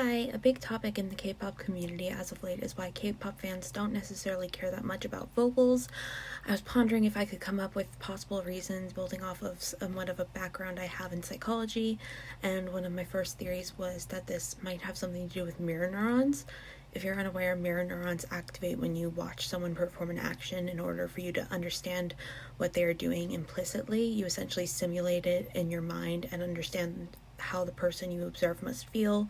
Hi, a big topic in the K-pop community as of late is why K-pop fans don't necessarily care that much about vocals. I was pondering if I could come up with possible reasons building off of somewhat of a background I have in psychology, and one of my first theories was that this might have something to do with mirror neurons. If you're unaware, mirror neurons activate when you watch someone perform an action. In order for you to understand what they are doing implicitly, you essentially simulate it in your mind and understand how the person you observe must feel.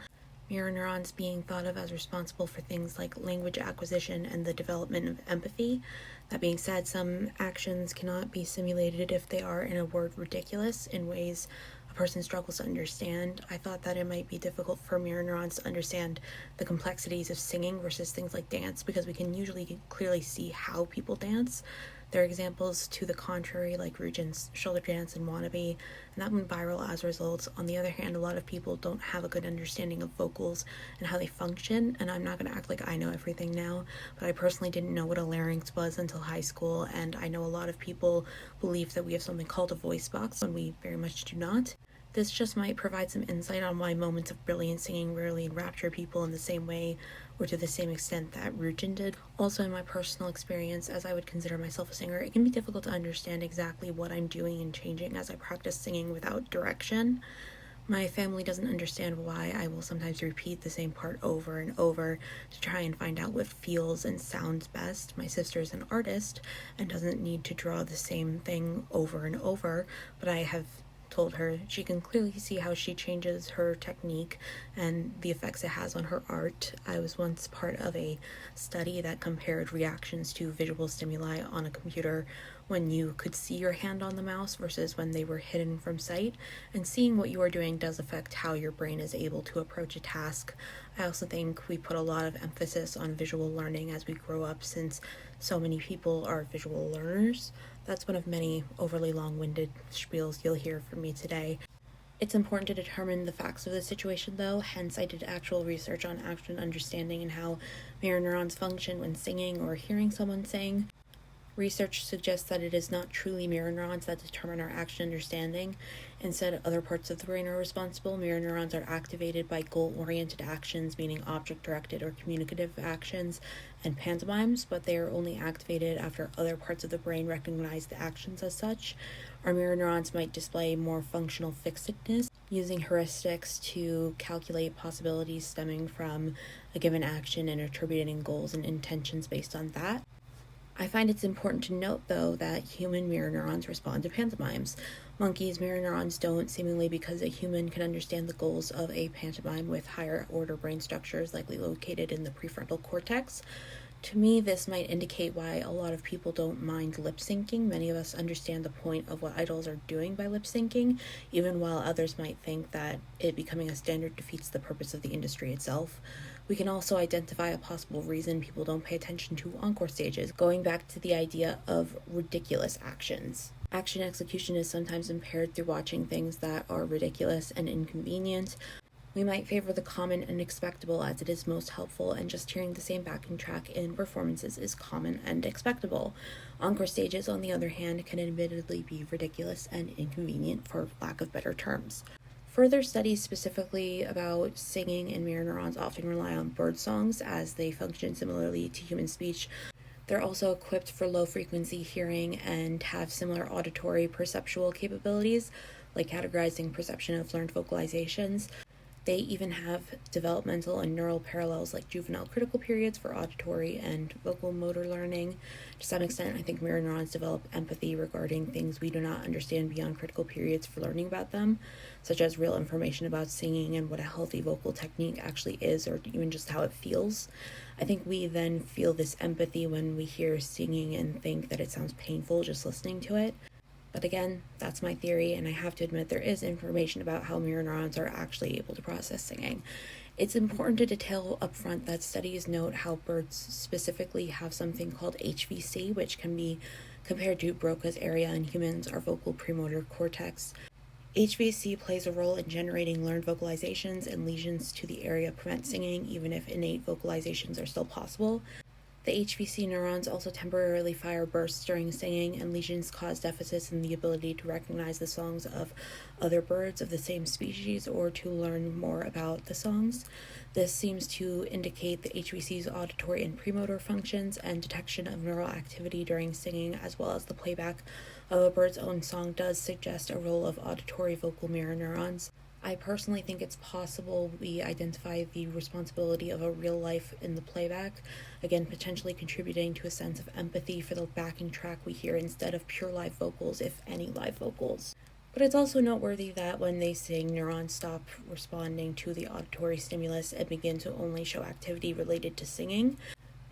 Mirror neurons being thought of as responsible for things like language acquisition and the development of empathy. That being said, some actions cannot be simulated if they are, in a word, ridiculous in ways a person struggles to understand. I thought that it might be difficult for mirror neurons to understand the complexities of singing versus things like dance, because we can usually clearly see how people dance. There are examples to the contrary, like Ryujin's shoulder dance and Wannabe, and that went viral as a result. On the other hand, a lot of people don't have a good understanding of vocals and how they function, and I'm not going to act like I know everything now, but I personally didn't know what a larynx was until high school, and I know a lot of people believe that we have something called a voice box when we very much do not. This just might provide some insight on why moments of brilliant singing rarely enrapture people in the same way or to the same extent that Ryujin did. Also, in my personal experience, as I would consider myself a singer, it can be difficult to understand exactly what I'm doing and changing as I practice singing without direction. My family doesn't understand why I will sometimes repeat the same part over and over to try and find out what feels and sounds best. My sister is an artist and doesn't need to draw the same thing over and over, but I have told her she can clearly see how she changes her technique and the effects it has on her art. I was once part of a study that compared reactions to visual stimuli on a computer when you could see your hand on the mouse versus when they were hidden from sight, and seeing what you are doing does affect how your brain is able to approach a task. I also think we put a lot of emphasis on visual learning as we grow up, since so many people are visual learners. That's one of many overly long-winded spiels you'll hear from me today. It's important to determine the facts of the situation, though, hence I did actual research on action understanding and how mirror neurons function when singing or hearing someone sing. Research suggests that it is not truly mirror neurons that determine our action understanding. Instead, other parts of the brain are responsible. Mirror neurons are activated by goal-oriented actions, meaning object-directed or communicative actions, and pantomimes, but they are only activated after other parts of the brain recognize the actions as such. Our mirror neurons might display more functional fixedness, using heuristics to calculate possibilities stemming from a given action and attributing goals and intentions based on that. I find it's important to note, though, that human mirror neurons respond to pantomimes. Monkeys' mirror neurons don't, seemingly because a human can understand the goals of a pantomime with higher order brain structures likely located in the prefrontal cortex. To me, this might indicate why a lot of people don't mind lip syncing. Many of us understand the point of what idols are doing by lip syncing, even while others might think that it becoming a standard defeats the purpose of the industry itself. We can also identify a possible reason people don't pay attention to encore stages, going back to the idea of ridiculous actions. Action execution is sometimes impaired through watching things that are ridiculous and inconvenient. We might favor the common and expectable as it is most helpful, and just hearing the same backing track in performances is common and expectable. Encore stages, on the other hand, can admittedly be ridiculous and inconvenient, for lack of better terms. Further studies specifically about singing and mirror neurons often rely on bird songs, as they function similarly to human speech. They're also equipped for low-frequency hearing and have similar auditory perceptual capabilities, like categorizing perception of learned vocalizations. They even have developmental and neural parallels like juvenile critical periods for auditory and vocal motor learning. To some extent, I think mirror neurons develop empathy regarding things we do not understand beyond critical periods for learning about them, such as real information about singing and what a healthy vocal technique actually is, or even just how it feels. I think we then feel this empathy when we hear singing and think that it sounds painful just listening to it. But again, that's my theory, and I have to admit there is information about how mirror neurons are actually able to process singing. It's important to detail upfront that studies note how birds specifically have something called HVC, which can be compared to Broca's area in humans, our vocal premotor cortex. HVC plays a role in generating learned vocalizations, and lesions to the area prevent singing, even if innate vocalizations are still possible. The HVC neurons also temporarily fire bursts during singing, and lesions cause deficits in the ability to recognize the songs of other birds of the same species or to learn more about the songs. This seems to indicate the HVC's auditory and premotor functions and detection of neural activity during singing, as well as the playback of a bird's own song does suggest a role of auditory vocal mirror neurons. I personally think it's possible we identify the responsibility of a real life in the playback, again, potentially contributing to a sense of empathy for the backing track we hear instead of pure live vocals, if any live vocals. But it's also noteworthy that when they sing, neurons stop responding to the auditory stimulus and begin to only show activity related to singing.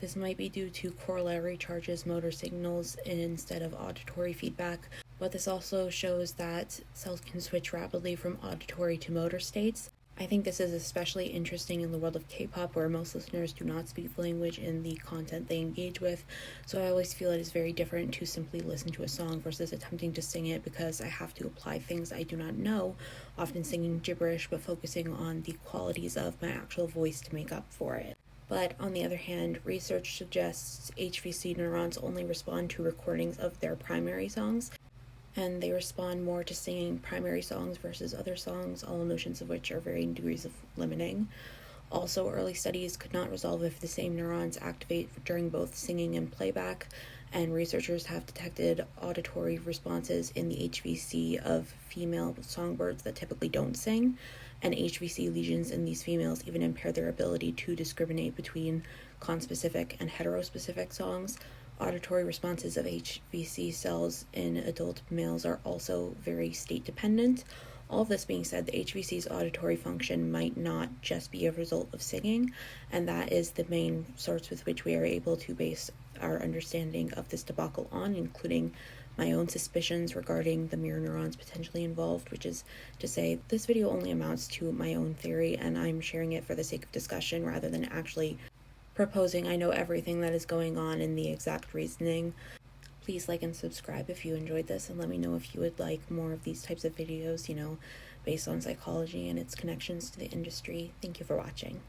This might be due to corollary charges, motor signals, instead of auditory feedback, but this also shows that cells can switch rapidly from auditory to motor states. I think this is especially interesting in the world of K-pop, where most listeners do not speak the language in the content they engage with, so I always feel it is very different to simply listen to a song versus attempting to sing it, because I have to apply things I do not know, often singing gibberish but focusing on the qualities of my actual voice to make up for it. But on the other hand, research suggests HVC neurons only respond to recordings of their primary songs, and they respond more to singing primary songs versus other songs, all notions of which are varying degrees of limiting. Also, early studies could not resolve if the same neurons activate during both singing and playback, and researchers have detected auditory responses in the HVC of female songbirds that typically don't sing, and HVC lesions in these females even impair their ability to discriminate between conspecific and heterospecific songs. Auditory responses of HVC cells in adult males are also very state dependent. All of this being said, the HVC's auditory function might not just be a result of singing, and that is the main source with which we are able to base our understanding of this debacle on, including my own suspicions regarding the mirror neurons potentially involved, which is to say, this video only amounts to my own theory, and I'm sharing it for the sake of discussion rather than actually proposing I know everything that is going on in the exact reasoning. Please like and subscribe if you enjoyed this, and let me know if you would like more of these types of videos, based on psychology and its connections to the industry. Thank you for watching.